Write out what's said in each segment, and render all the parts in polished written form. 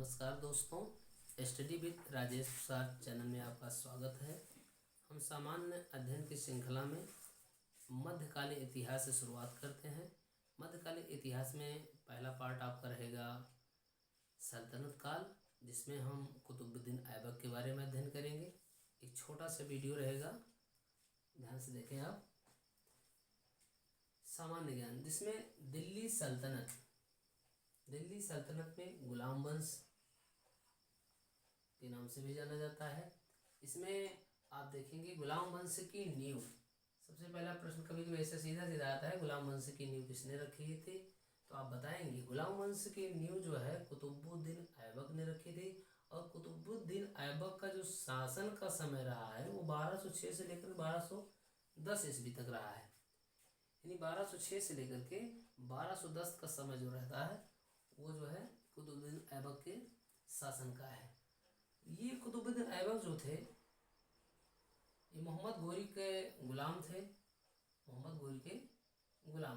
नमस्कार दोस्तों, study with Rajesh Prasad channel में आपका स्वागत है। हम सामान्य अध्ययन की श्रृंखला में मध्यकालीन इतिहास से शुरुआत करते हैं। मध्यकालीन इतिहास में पहला पार्ट आपका रहेगा सल्तनत काल, जिसमें हम कुतुबुद्दीन ऐबक के बारे में अध्ययन करेंगे। एक छोटा सा वीडियो रहेगा, ध्यान से देखें आप। सामान्य ज्ञान, जिसमें दिल्ली सल्तनत में गुलाम वंश के नाम से भी जाना जाता है। इसमें आप देखेंगे गुलाम वंश की नींव, सबसे पहला प्रश्न कभी कभी ऐसे सीधा सीधा आता है, गुलाम वंश की नींव किसने रखी थी? तो आप बताएंगे गुलाम वंश की नींव जो है कुतुबुद्दीन ऐबक ने रखी थी। और कुतुबुद्दीन ऐबक का जो शासन का समय रहा है वो 1206 से लेकर 1210 ईस्वी तक रहा है। यानी 1206 से लेकर के 1210 का समय जो रहता है वो जो है कुतुबुद्दीन ऐबक के शासन का है। ये कुतुबुद्दीन ऐबक जो थे ये मोहम्मद गोरी के गुलाम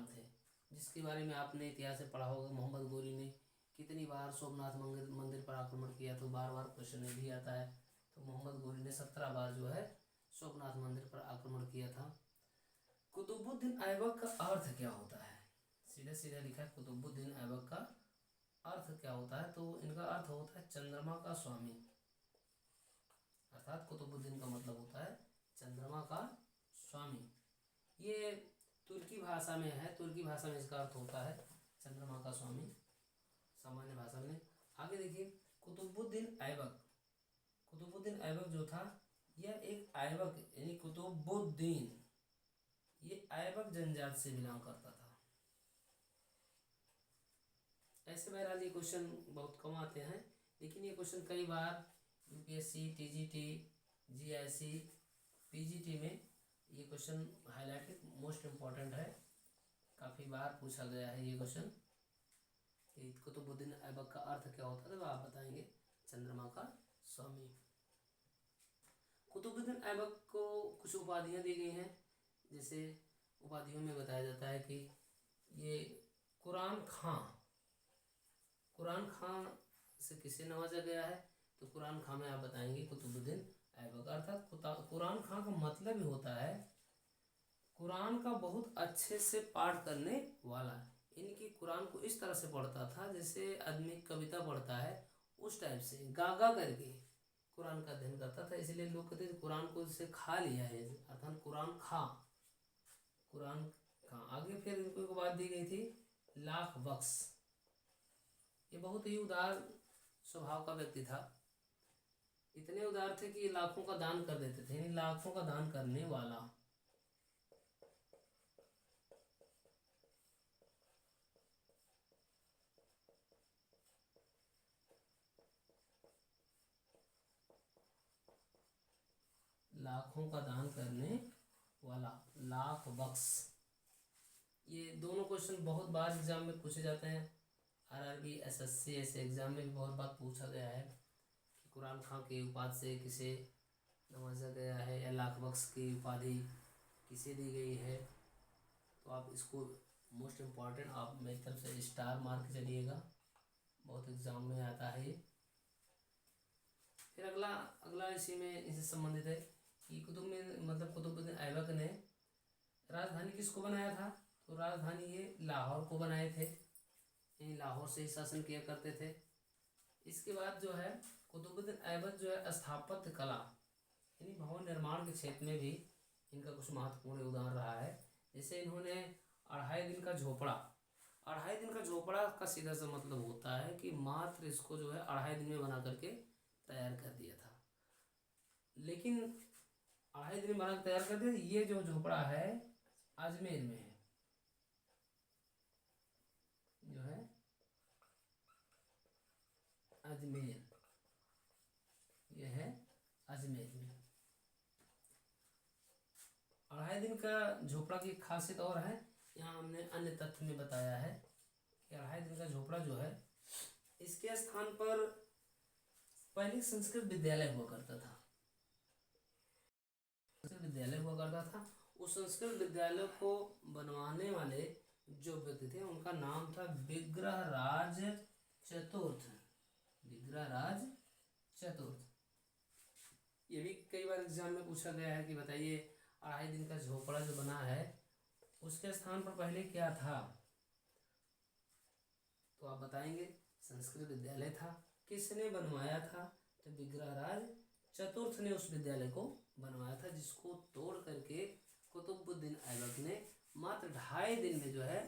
थे, जिसके बारे में आपने इतिहास से पढ़ा होगा। मोहम्मद गोरी ने कितनी बार सोमनाथ मंदिर पर आक्रमण किया, तो बार बार क्वेश्चन में भी आता है। तो मोहम्मद गोरी ने 17 बार जो है सोमनाथ मंदिर पर आक्रमण किया था। कुतुबुद्दीन ऐबक का अर्थ क्या होता है? सीधा सीधा लिखा है कुतुबुद्दीन ऐबक का अर्थ क्या होता है? तो इनका अर्थ होता है चंद्रमा का स्वामी, अर्थात कुतुबुद्दीन का मतलब होता है चंद्रमा का स्वामी। ये तुर्की भाषा में है, तुर्की भाषा में इसका अर्थ होता है चंद्रमा का स्वामी सामान्य भाषा में। आगे देखिए, कुतुबुद्दीन ऐबक जो था यह एक ऐबक यानी कुतुबुद्दीन ये ऐबक जनजाति से बिलोंग करता था। ऐसे बहरहाल ये क्वेश्चन बहुत कम आते हैं, लेकिन ये क्वेश्चन कई बार यूपीएससी, टीजीटी, जीआईसी, पीजीटी में ये क्वेश्चन हाईलाइटेड मोस्ट इम्पॉर्टेंट है। काफ़ी बार पूछा गया है ये क्वेश्चन कि कुतुबुद्दीन ऐबक का अर्थ क्या होता है, तो आप बताएंगे चंद्रमा का स्वामी। कुतुबुद्दीन ऐबक को कुछ उपाधियाँ दी गई हैं, जैसे उपाधियों में बताया जाता है कि ये कुरान खां से किसे नवाजा गया है? तो कुरान खां में आप बताएंगे कुतुबुद्दीन ऐबक। अर्थात कुरान खां का मतलब ही होता है कुरान का बहुत अच्छे से पाठ करने वाला। इनकी कुरान को इस तरह से पढ़ता था जैसे आदमी कविता पढ़ता है, उस टाइप से गा करके कुरान का अध्ययन करता था। इसलिए लोग कहते थे कुरान को इससे खा लिया है, अर्थात कुरान खां। आगे फिर इनको एक बात दी गई थी लाख बख्श। ये बहुत ही उदार स्वभाव का व्यक्ति था, इतने उदार थे कि लाखों का दान कर देते थे, यानी लाखों का दान करने वाला। लाखों का दान करने वाला, लाख बख्श। ये दोनों क्वेश्चन बहुत बार एग्जाम में पूछे जाते हैं। आरआरबी, एसएससी ऐसे एग्जाम में भी बहुत बार पूछा गया है कि कुरान खां की उपाधि से किसे नवाजा गया है, या लाख बख्श की उपाधि किसे दी गई है। तो आप इसको मोस्ट इम्पॉर्टेंट आप मेरी तरफ से स्टार मार्क के चलिएगा, बहुत एग्जाम में आता है ये। फिर अगला इसी में इससे संबंधित है कि कुतुबुद्दीन ऐबक ने राजधानी किसको बनाया था? तो राजधानी ये लाहौर को बनाए थे, यानी लाहौर से ही शासन किया करते थे। इसके बाद जो है कुतुबुद्दीन ऐबक जो है स्थापत्य कला यानी भवन निर्माण के क्षेत्र में भी इनका कुछ महत्वपूर्ण योगदान रहा है। जैसे इन्होंने अढ़ाई दिन का झोपड़ा का सीधा सा मतलब होता है कि मात्र इसको जो है अढ़ाई दिन में बना करके तैयार कर दिया था। लेकिन अढ़ाई दिन में बना तैयार कर दिया। ये जो झोपड़ा है अजमेर में है, जो है अजमेर, ये है अजमेर में। अढ़ाई दिन का झोपड़ा की खासियत और है, यहाँ हमने अन्य तथ्य में बताया है कि अढ़ाई दिन का झोपड़ा जो है इसके स्थान पर पहले संस्कृत विद्यालय हुआ करता था। उस संस्कृत विद्यालय को बनवाने वाले जो व्यक्ति थे उनका नाम था विग्रहराज चतुर्थ। विग्रहराज चतुर्थ। ये भी कई बार एग्जाम में पूछा गया है कि बताइए 2.5 दिन का झोपड़ा जो बना है उसके स्थान पर पहले क्या था, तो आप बताएंगे संस्कृत विद्यालय था। किसने बनवाया था, तो विग्रहराज चतुर्थ ने उस विद्यालय को बनवाया था, जिसको तोड़ करके कुतुबुद्दीन ऐबक ने मात्र 2.5 दिन में जो है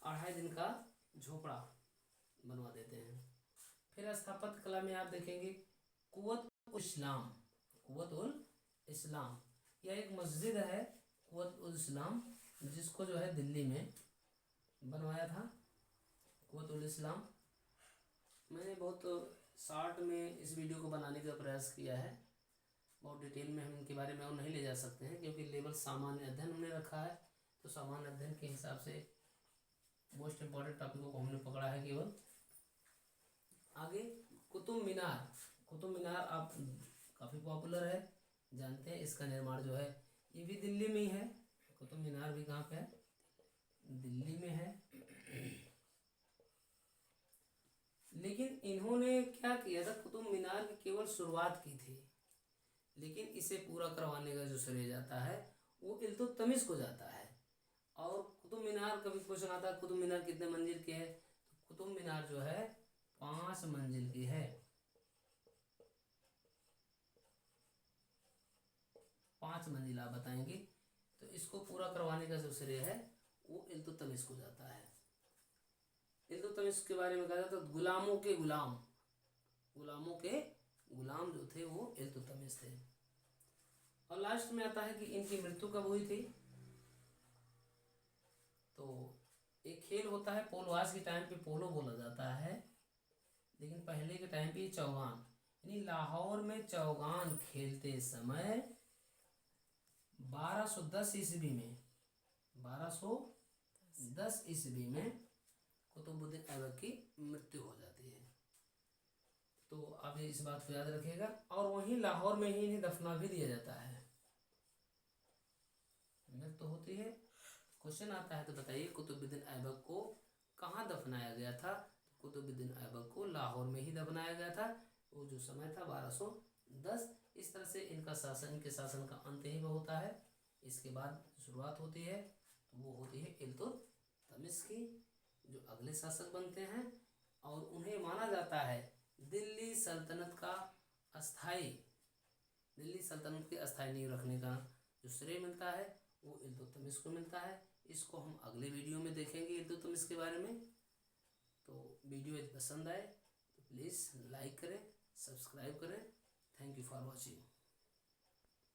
2.5 दिन का झोपड़ा बनवा देते हैं। फिर स्थापत्य कला में आप देखेंगे कुव्वत उल इस्लाम, कुव्वत उल इस्लाम, यह एक मस्जिद है कुव्वत उल इस्लाम, जिसको जो है दिल्ली में बनवाया था कुव्वत उल इस्लाम। मैंने बहुत शॉर्ट में इस वीडियो को बनाने का प्रयास किया है, बहुत डिटेल में हम इनके बारे में और नहीं ले जा सकते हैं, क्योंकि लेवल सामान्य अध्ययन हमने रखा है, तो सामान्य अध्ययन के हिसाब से मोस्ट इम्पॉर्टेंट टॉपिकों को हमने पकड़ा है केवल। आगे कुतुब मीनार, कुतुब मीनार आप काफ़ी पॉपुलर है, जानते हैं। इसका निर्माण जो है ये भी दिल्ली में ही है। कुतुब मीनार भी कहाँ पे है, दिल्ली में है। लेकिन इन्होंने क्या किया था, कुतुब मीनार की केवल शुरुआत की थी, लेकिन इसे पूरा करवाने का जो श्रेय जाता है वो इल्तुतमिश को जाता है। और कुतुब मीनार का भी क्वेश्चन आता है, कुतुब मीनार कितने मंजिल के है, तो कुतुब मीनार जो है 5 मंजिल की है, 5 मंजिल आप बताएंगे। तो इसको पूरा करवाने का जो श्रेय है वो इल्तुतमिश को जाता है। इल्तुतमिश के बारे में कहा जाता है गुलामों के गुलाम, गुलामों के गुलाम जो थे वो इल्तुतमिश थे। और लास्ट में आता है कि इनकी मृत्यु कब हुई थी, तो एक खेल होता है पोलो, आज के टाइम पे पोलो बोला जाता है, लेकिन पहले के टाइम पे चौगान, यानी लाहौर में चौगान खेलते समय 1210 ईस्वी में, 1210 ईस्वी में कुतुबुद्दीन ऐबक की मृत्यु हो जाती है। तो आप ये इस बात को याद रखिएगा। और वहीं लाहौर में ही इन्हें दफना भी दिया जाता है। मृत्यु होती है, क्वेश्चन आता है तो बताइए कुतुबुद्दीन ऐबक को कहाँ दफनाया गया था, कुतुबुद्दीन ऐबक को लाहौर में ही दफनाया गया था। वो जो समय था 1210। इस तरह से इनका शासन, इनके शासन का अंत ही वो होता है। इसके बाद शुरुआत होती है तो वो होती है इल्तुतमिश की, जो अगले शासक बनते हैं। और उन्हें माना जाता है दिल्ली सल्तनत का अस्थाई, दिल्ली सल्तनत के अस्थाई नींव रखने का जो श्रेय मिलता है वो इल्तुतमिश को मिलता है। इसको हम अगले वीडियो में देखेंगे इल्तुतमिश के बारे में। तो वीडियो यदि पसंद आए तो प्लीज़ लाइक करें, सब्सक्राइब करें। Thank you for watching.